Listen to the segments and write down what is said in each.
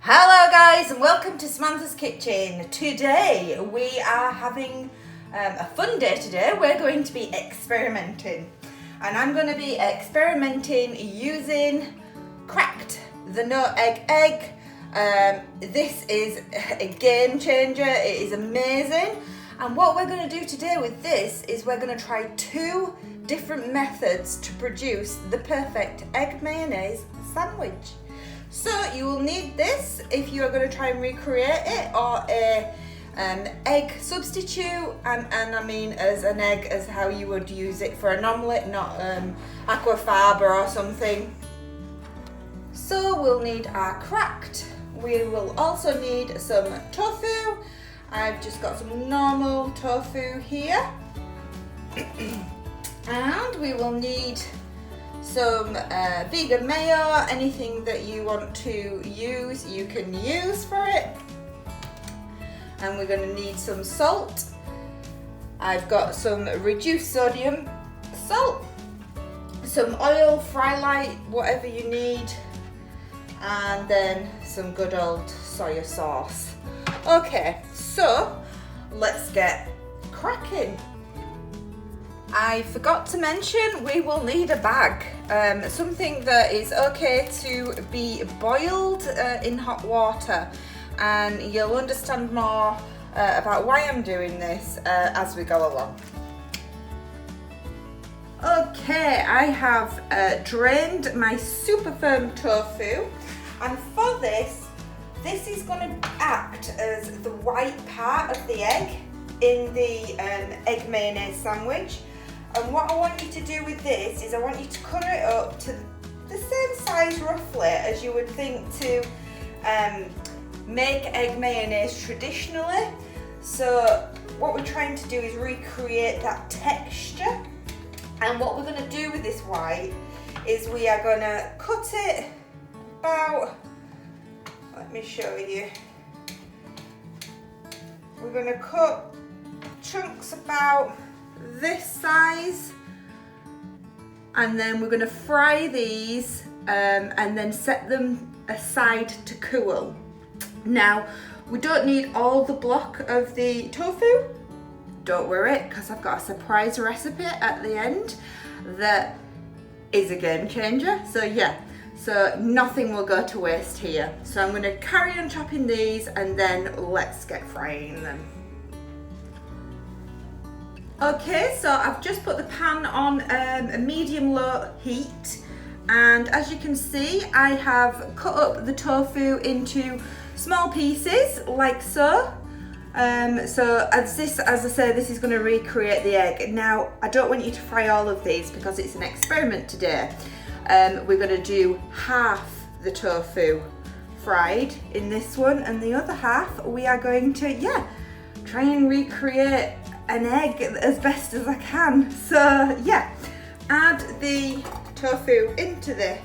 Hello guys and welcome to Samantha's Kitchen. Today we are having a fun day today. We're going to be experimenting and I'm going to be experimenting using CRACKD, the no egg egg. This is a game changer. It is amazing, and what we're going to do today with this is we're going to try two different methods to produce the perfect egg mayonnaise sandwich. So you will need this if you are going to try and recreate it, or an egg substitute, and I mean as an egg as how you would use it for an omelette, not aquafaba or something. So we'll need our CRACKD. We will also need some tofu. I've just got some normal tofu here. And we will need some vegan mayo. Anything that you want to use, you can use for it. And we're going to need some salt. I've got some reduced sodium salt, some oil, fry light, whatever you need, and then some good old soy sauce. Okay, so let's get cracking. I forgot to mention we will need a bag, something that is okay to be boiled in hot water, and you'll understand more about why I'm doing this as we go along. Okay, I have drained my super firm tofu, and for this is going to act as the white part of the egg in the egg mayonnaise sandwich. And what I want you to do with this is I want you to cut it up to the same size roughly as you would think to make egg mayonnaise traditionally. So what we're trying to do is recreate that texture. And what we're going to do with this white is we are going to cut it about, let me show you. We're going to cut chunks about this size, and then we're going to fry these and then set them aside to cool. Now we don't need all the block of the tofu, don't worry, because I've got a surprise recipe at the end that is a game changer. So yeah, so nothing will go to waste here. So I'm going to carry on chopping these and then let's get frying them. Okay, so I've just put the pan on a medium-low heat, and as you can see, I have cut up the tofu into small pieces, like so. So as I say, this is going to recreate the egg. Now, I don't want you to fry all of these because it's an experiment today. We're going to do half the tofu fried in this one, and the other half we are going to, try and recreate an egg as best as I can. So yeah, add the tofu into the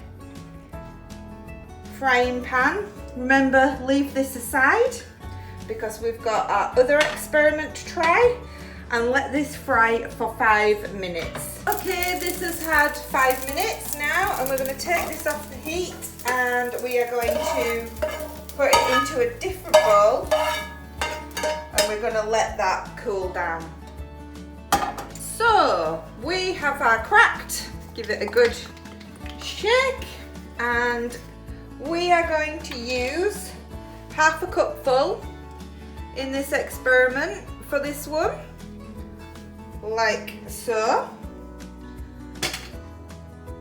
frying pan. Remember, leave this aside because we've got our other experiment to try, and let this fry for 5 minutes. Okay, this has had 5 minutes now, and we're going to take this off the heat and we are going to put it into a different bowl, and we're going to let that cool down. So we have our CRACKD, give it a good shake, and we are going to use half a cupful in this experiment for this one, like so.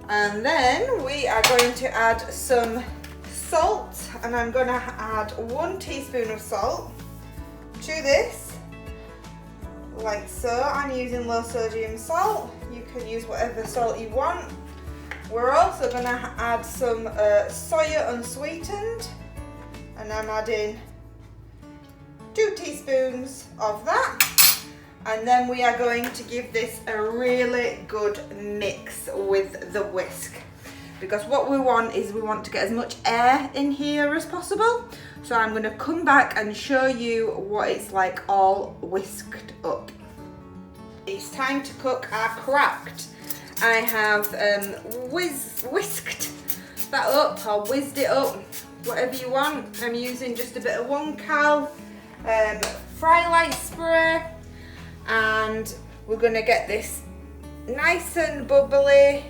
And then we are going to add some salt, and I'm going to add 1 teaspoon of salt to this, like so. I'm using low sodium salt. You can use whatever salt you want. We're also going to add some soya unsweetened, and I'm adding 2 teaspoons of that. And then we are going to give this a really good mix with the whisk, because what we want is we want to get as much air in here as possible. So I'm going to come back and show you what it's like all whisked up. It's time to cook our CRACKD. I have whisked that up, or whizzed it up whatever you want. I'm using just a bit of 1 cal fry light spray, and we're going to get this nice and bubbly,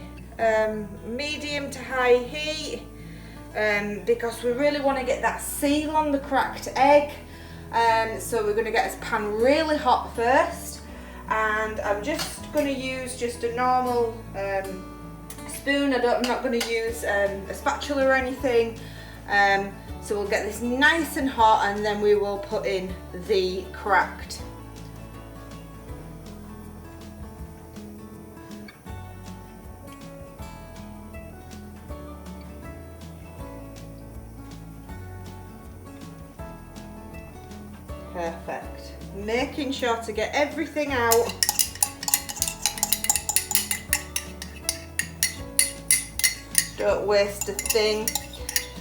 medium to high heat, because we really want to get that seal on the cracked egg. So we're going to get this pan really hot first, and I'm just going to use just a normal spoon. I'm not going to use a spatula or anything. So we'll get this nice and hot, and then we will put in the cracked. Perfect. Making sure to get everything out. Don't waste a thing.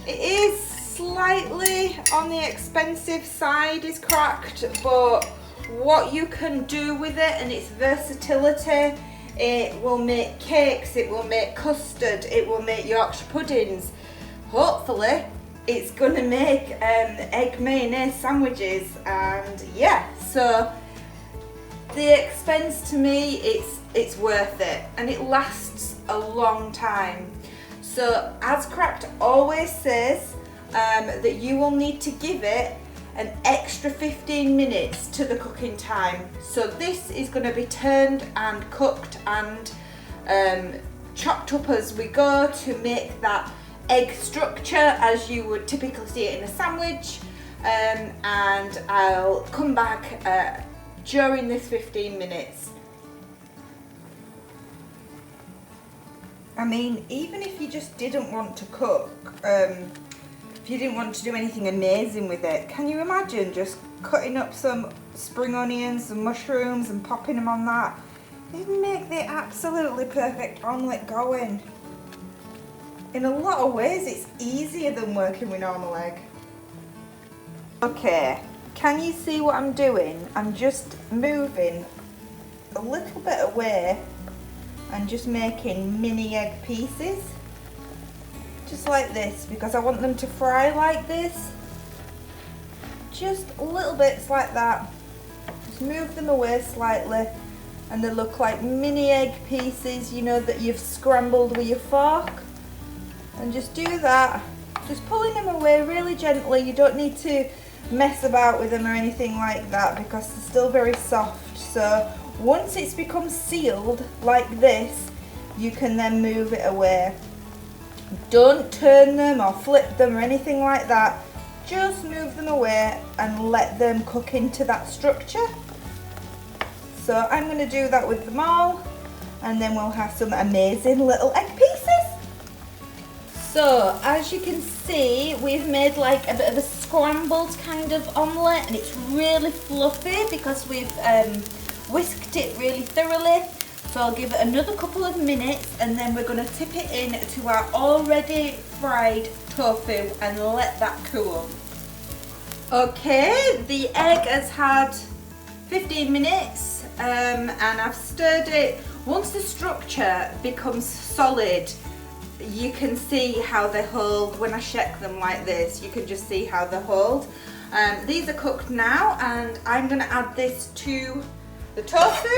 It is slightly on the expensive side, is cracked, but what you can do with it and its versatility, it will make cakes, it will make custard, it will make Yorkshire puddings. Hopefully it's gonna make egg mayonnaise sandwiches, and yeah, so the expense to me, it's worth it, and it lasts a long time. So as Cracked always says, that you will need to give it an extra 15 minutes to the cooking time. So this is going to be turned and cooked and chopped up as we go to make that egg structure as you would typically see it in a sandwich, and I'll come back during this 15 minutes. I mean, even if you just didn't want to cook, if you didn't want to do anything amazing with it, can you imagine just cutting up some spring onions and mushrooms and popping them on that? It'd make the absolutely perfect omelette going. In a lot of ways, it's easier than working with normal egg. Okay, can you see what I'm doing? I'm just moving a little bit away and just making mini egg pieces, just like this, because I want them to fry like this. Just little bits like that. Just move them away slightly, and they look like mini egg pieces, you know, that you've scrambled with your fork. And just do that, just pulling them away really gently. You don't need to mess about with them or anything like that, because they're still very soft. So once it's become sealed like this, you can then move it away. Don't turn them or flip them or anything like that. Just move them away and let them cook into that structure. So I'm going to do that with them all, and then we'll have some amazing little egg pieces. So as you can see, we've made like a bit of a scrambled kind of omelette, and it's really fluffy because we've whisked it really thoroughly. So I'll give it another couple of minutes, and then we're going to tip it in to our already fried tofu and let that cool. Okay, the egg has had 15 minutes and I've stirred it. Once the structure becomes solid, you can see how they hold. When I shake them like this, you can just see how they hold. These are cooked now, and I'm going to add this to the tofu.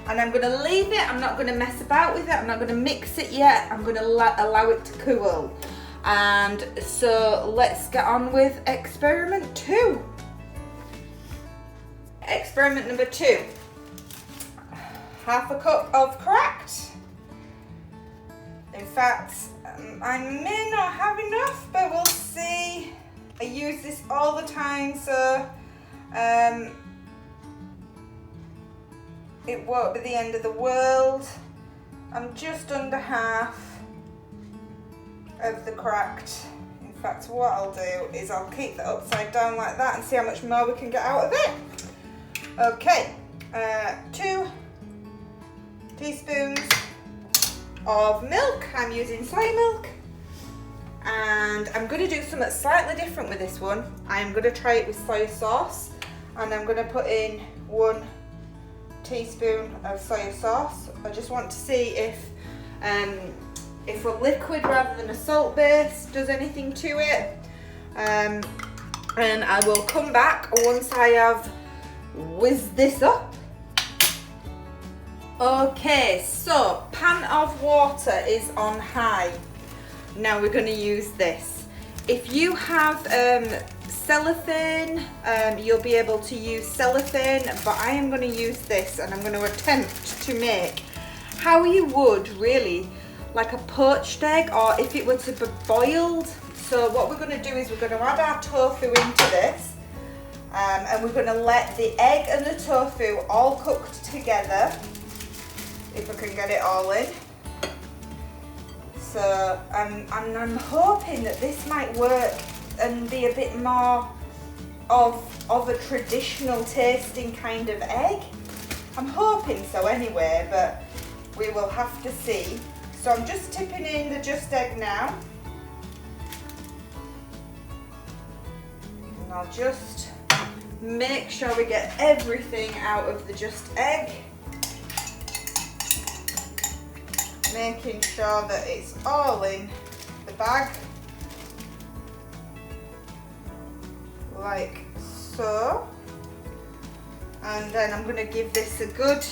And I'm going to leave it. I'm not going to mess about with it. I'm not going to mix it yet. I'm going to allow it to cool. And so let's get on with experiment 2. Experiment number 2. Half a cup of cracked. In fact, I may not have enough, but we'll see. I use this all the time, so it won't be the end of the world. I'm just under half of the cracked. In fact, what I'll do is I'll keep it upside down like that and see how much more we can get out of it. Okay, 2 teaspoons of milk. I'm using soy milk, and I'm going to do something slightly different with this one. I'm going to try it with soy sauce, and I'm going to put in 1 teaspoon of soy sauce. I just want to see if a liquid rather than a salt base does anything to it. And I will come back once I have whizzed this up. Okay, so pan of water is on high. Now we're going to use this. If you have cellophane, you'll be able to use cellophane, but I am going to use this, and I'm going to attempt to make how you would really like a poached egg, or if it were to be boiled. So what we're going to do is we're going to add our tofu into this, and we're going to let the egg and the tofu all cooked together, if I can get it all in. So I'm hoping that this might work and be a bit more of a traditional tasting kind of egg. I'm hoping so anyway, but we will have to see. So I'm just tipping in the Just Egg now. And I'll just make sure we get everything out of the Just Egg. Making sure that it's all in the bag. Like so. And then I'm going to give this a good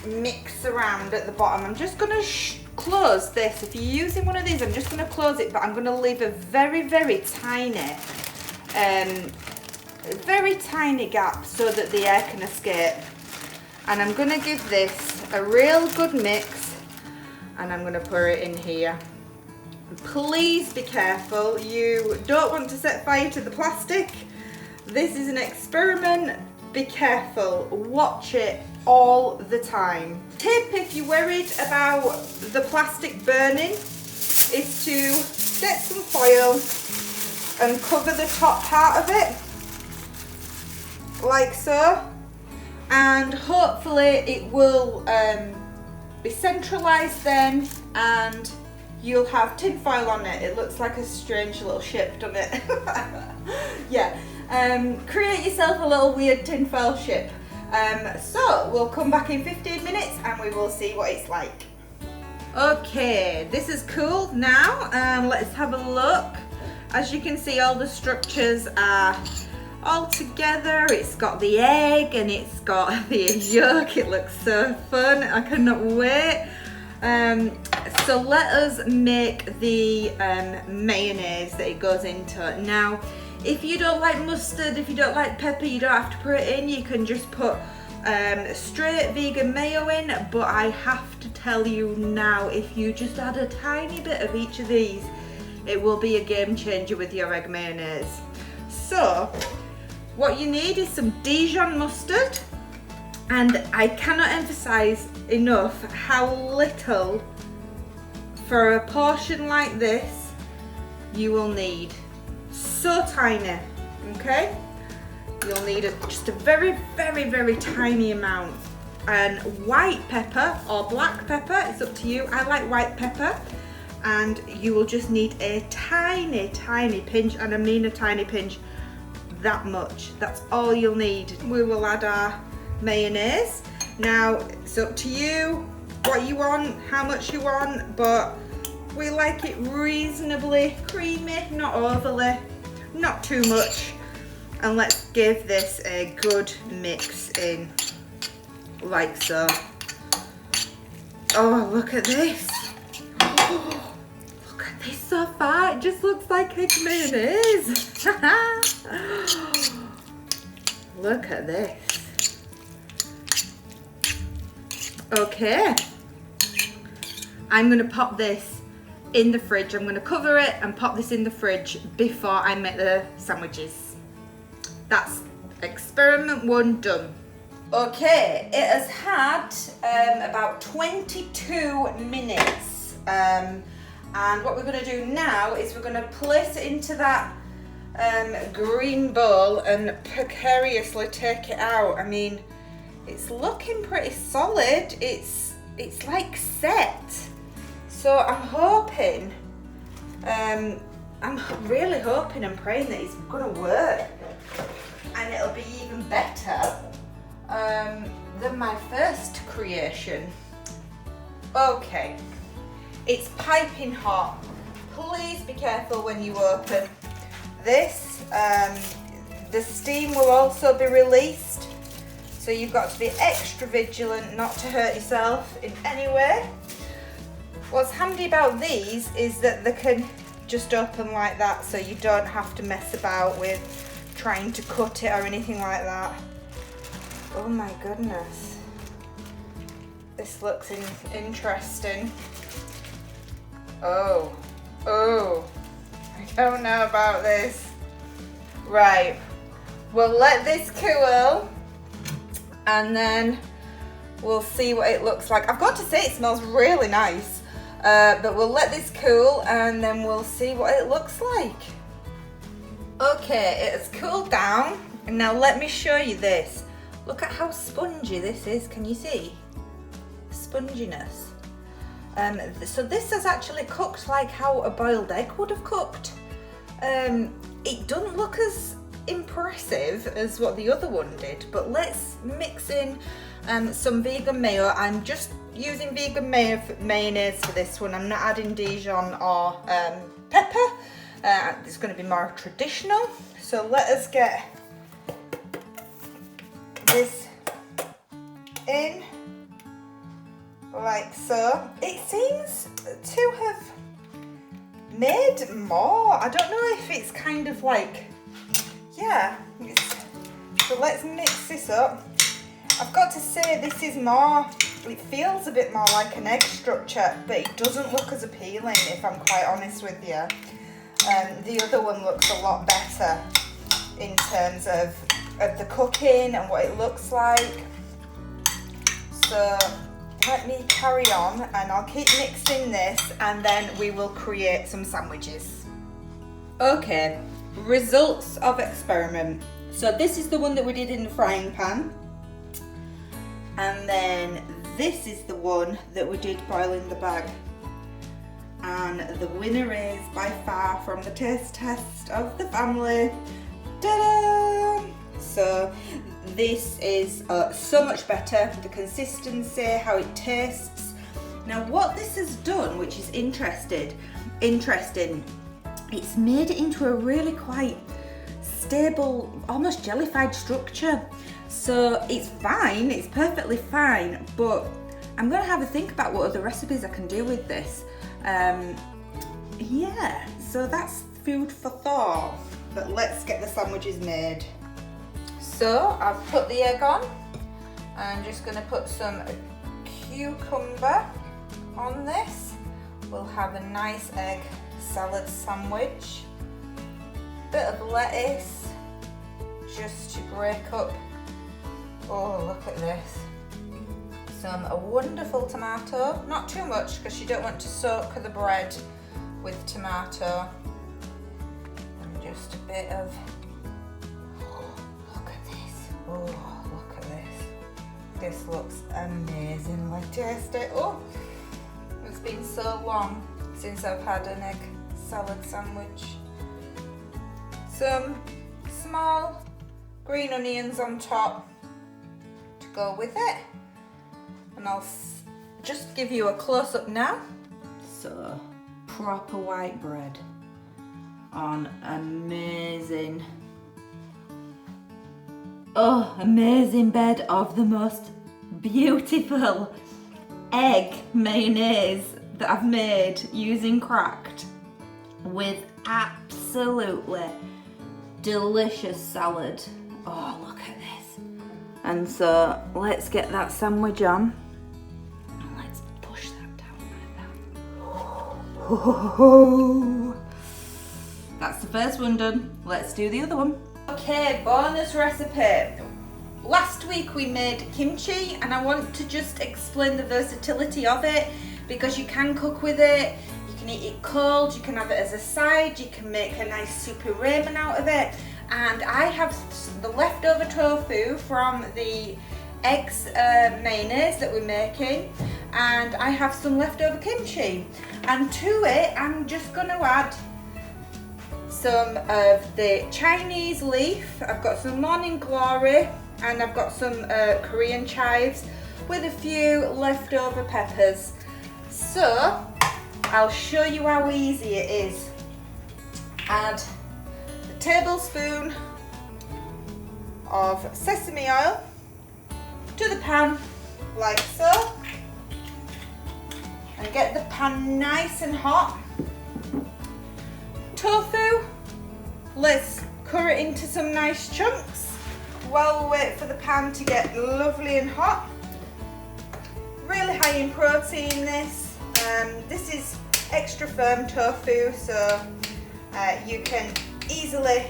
mix around at the bottom. I'm just going to close this. If you're using one of these, I'm just going to close it, but I'm going to leave a very, very tiny gap so that the air can escape. And I'm going to give this a real good mix, and I'm going to pour it in here. Please be careful. You don't want to set fire to the plastic. This is an experiment. Be careful. Watch it all the time. Tip, if you're worried about the plastic burning, is to get some foil and cover the top part of it, like so. And hopefully it will be centralised then, and you'll have tin foil on it. It looks like a strange little ship, doesn't it? Yeah, create yourself a little weird tin foil ship. So we'll come back in 15 minutes and we will see what it's like. Okay, this is cooled now. Let's have a look. As you can see, all the structures are all together. It's got the egg and it's got the yolk. It looks so fun. I cannot wait. So let us make the mayonnaise that it goes into. Now, if you don't like mustard, if you don't like pepper, you don't have to put it in. You can just put straight vegan mayo in, but I have to tell you now, if you just add a tiny bit of each of these, it will be a game changer with your egg mayonnaise. So what you need is some Dijon mustard, and I cannot emphasize enough how little for a portion like this you will need. So tiny, okay? You'll need just a very, very, very tiny amount. And white pepper or black pepper, it's up to you. I like white pepper. And you will just need a tiny, tiny pinch, and I mean a tiny pinch, that much. That's all you'll need. We will add our mayonnaise. Now, it's up to you what you want, how much you want, but we like it reasonably creamy, not overly, not too much. And let's give this a good mix in, like so. Oh, look at this. Oh, look at this so far. It just looks like egg mayonnaise. Look at this. Okay. I'm going to pop this in the fridge. I'm going to cover it and pop this in the fridge before I make the sandwiches. That's experiment 1 done. Okay, it has had about 22 minutes. And what we're going to do now is we're going to place it into that green bowl and precariously take it out. I mean, it's looking pretty solid. It's like set. So I'm hoping, I'm really hoping and praying that it's going to work, and it'll be even better than my first creation. Okay, it's piping hot. Please be careful when you open this. The steam will also be released, so you've got to be extra vigilant not to hurt yourself in any way. What's handy about these is that they can just open like that, so you don't have to mess about with trying to cut it or anything like that. Oh my goodness. This looks interesting. Oh, I don't know about this. Right, we'll let this cool and then we'll see what it looks like. I've got to say it smells really nice, but we'll let this cool and then we'll see what it looks like. Okay, it has cooled down, and now let me show you this. Look at how spongy this is. Can you see? Sponginess. So this has actually cooked like how a boiled egg would have cooked. It doesn't look as impressive as what the other one did, but let's mix in some vegan mayo. I'm just using vegan mayonnaise for this one. I'm not adding Dijon or pepper. It's going to be more traditional. So let us get this in like so. It seems to have made more. I don't know if it's kind of like, yeah. So let's mix this up. I've got to say this is more, it feels a bit more like an egg structure, but it doesn't look as appealing if I'm quite honest with you. The other one looks a lot better in terms of the cooking and what it looks like. So let me carry on and I'll keep mixing this and then we will create some sandwiches. Okay, results of experiment. So this is the one that we did in the frying pan. And then this is the one that we did boil in the bag. And the winner is by far from the taste test of the family. Ta-da! So this is so much better. The consistency, how it tastes. Now what this has done, which is interesting, it's made it into a really quite stable, almost jellified structure. So it's fine, it's perfectly fine, but I'm gonna have a think about what other recipes I can do with this. Yeah, so that's food for thought, but let's get the sandwiches made. So I've put the egg on. I'm just gonna put some cucumber on this. We'll have a nice egg salad sandwich. Bit of lettuce, just to break up. Oh, look at this. A wonderful tomato, not too much because you don't want to soak the bread with tomato. And just a bit of, look at this. Oh, look at this. This looks amazingly tasty. Oh, it's been so long since I've had an egg salad sandwich. Some small green onions on top to go with it. And I'll just give you a close-up now. So, proper white bread on amazing, amazing bed of the most beautiful egg mayonnaise that I've made using CRACKD with absolutely delicious salad. Oh, look at this. And so, let's get that sandwich on. Push that down like that. Oh, that's the first one done. Let's do the other one. Okay, bonus recipe. Last week we made kimchi and I want to just explain the versatility of it because you can cook with it, you can eat it cold, you can have it as a side, you can make a nice soupy ramen out of it. And I have the leftover tofu from the eggs mayonnaise that we're making, and I have some leftover kimchi, and to it I'm just going to add some of the Chinese leaf. I've got some morning glory, and I've got some Korean chives with a few leftover peppers. So I'll show you how easy it is. Add a tablespoon of sesame oil to the pan like so, and get the pan nice and hot. Tofu, let's cut it into some nice chunks while we wait for the pan to get lovely and hot. Really high in protein this. This is extra firm tofu, so you can easily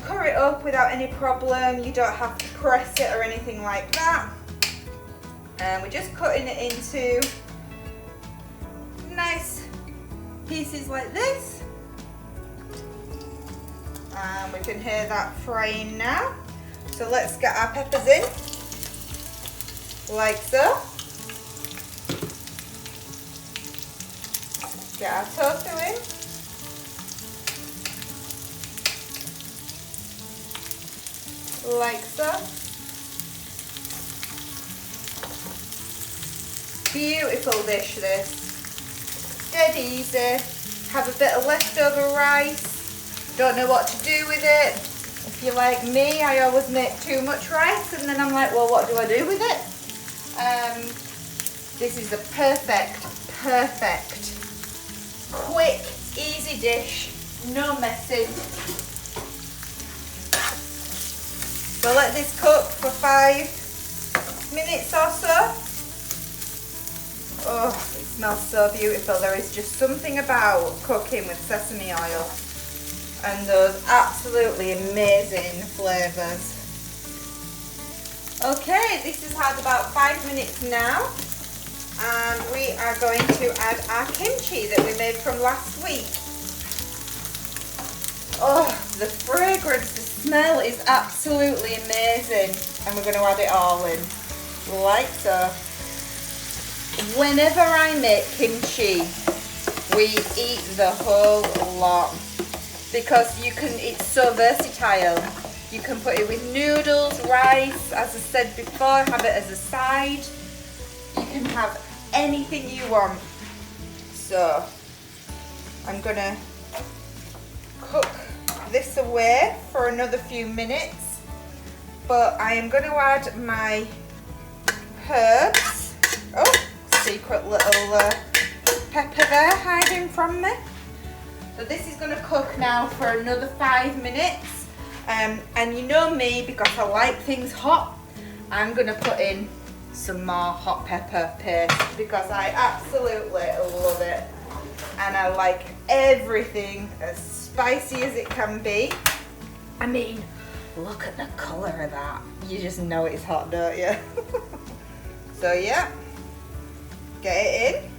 cut it up without any problem. You don't have to press it or anything like that. And we're just cutting it into nice pieces like this. And we can hear that frying now. So let's get our peppers in, like so. Get our tofu in. Like so. Beautiful dish this. Dead easy. Have a bit of leftover rice. Don't know what to do with it. If you're like me, I always make too much rice and then I'm like, well, what do I do with it? This is the perfect, quick, easy dish. No messing. So let this cook for 5 minutes or so. Oh, it smells so beautiful. There is just something about cooking with sesame oil and those absolutely amazing flavours. Okay, this has had about 5 minutes now, and we are going to add our kimchi that we made from last week. Oh, the fragrance, the smell is absolutely amazing, and we're going to add it all in, like so. Whenever I make kimchi, we eat the whole lot because it's so versatile. You can put it with noodles, rice, as I said before, have it as a side. You can have anything you want. So I'm gonna cook this away for another few minutes, but I am going to add my herbs. Oh, secret little pepper there hiding from me. So this is going to cook now for another 5 minutes, and you know me, because I like things hot, I'm going to put in some more hot pepper paste because I absolutely love it, and I like everything as spicy as it can be. I mean, look at the colour of that. You just know it's hot, don't you? So yeah, get it in.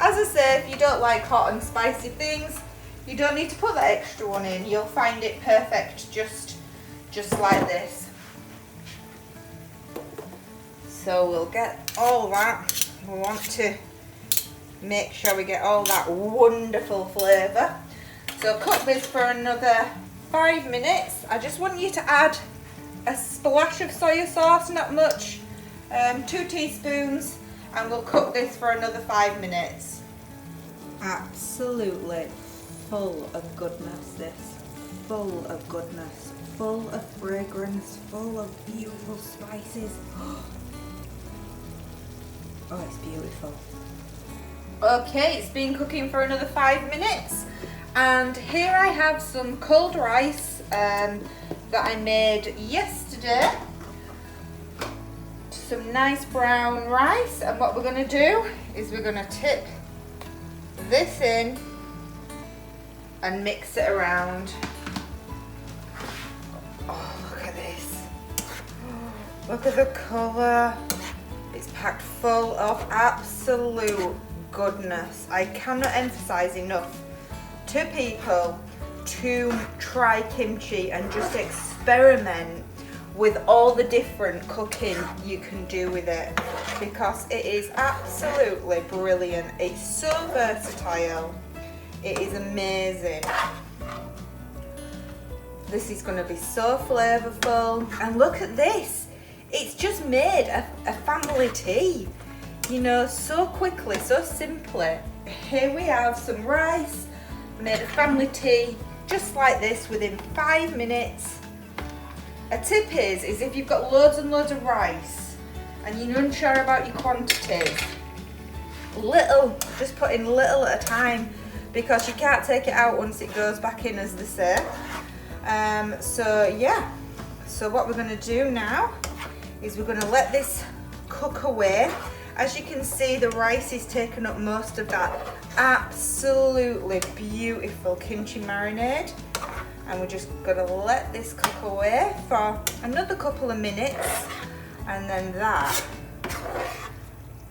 As I say, if you don't like hot and spicy things, you don't need to put that extra one in. You'll find it perfect just like this. So we'll get all that. We want to make sure we get all that wonderful flavour. So cook this for another 5 minutes. I just want you to add a splash of soy sauce, not much, 2 teaspoons, and we'll cook this for another 5 minutes. Absolutely full of goodness, this. Full of goodness, full of fragrance, full of beautiful spices. Oh, it's beautiful. Okay, it's been cooking for another 5 minutes, and here I have some cold rice that I made yesterday. Some nice brown rice, and what we're going to do is we're going to tip this in and mix it around. Oh, look at this. Look at the colour. It's packed full of absolute goodness. I cannot emphasize enough to people to try kimchi and just experiment with all the different cooking you can do with it, because it is absolutely brilliant. It's so versatile. It is amazing. This is going to be so flavourful. And look at this. It's just made a family tea. You know, so quickly, so simply. Here we have some rice, made a family tea, just like this, within 5 minutes. A tip is if you've got loads and loads of rice and you're unsure about your quantities, just put in little at a time, because you can't take it out once it goes back in, as they say. So yeah, so what we're going to do now is we're going to let this cook away. As you can see, the rice is taking up most of that absolutely beautiful kimchi marinade, and we're just going to let this cook away for another couple of minutes, and then that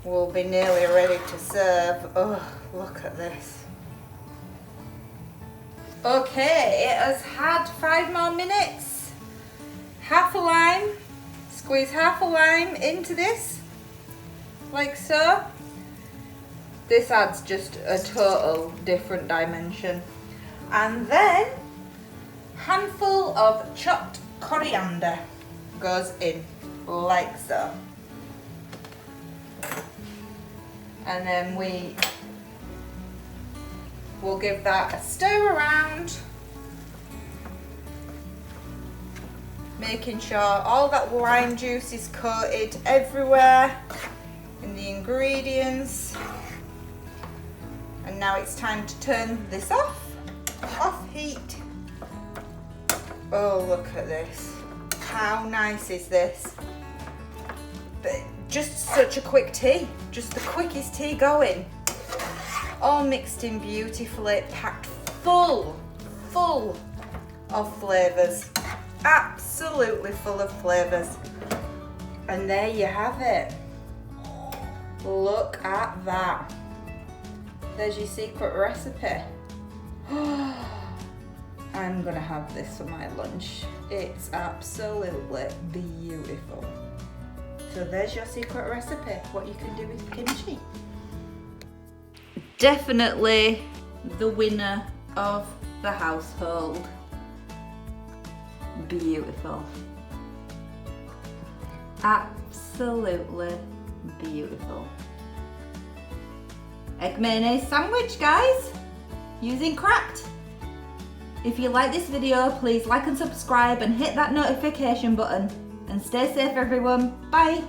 will be nearly ready to serve. Oh, look at this. Okay, it has had 5 more minutes. Half a lime, squeeze half a lime into this, like so. This adds just a total different dimension. And then handful of chopped coriander goes in, like so. And then we'll give that a stir around, making sure all that lime juice is coated everywhere in the ingredients. And now it's time to turn this off heat. Oh, look at this. How nice is this? But just such a quick tea, just the quickest tea going. All mixed in beautifully, packed full of flavours. Absolutely full of flavours. And there you have it. Look at that. There's your secret recipe. I'm gonna have this for my lunch. It's absolutely beautiful. So there's your secret recipe, what you can do with kimchi. Definitely the winner of the household. Beautiful. Absolutely beautiful. Egg mayonnaise sandwich, guys, using CRACKD. If you like this video, please like and subscribe and hit that notification button. And stay safe, everyone. Bye.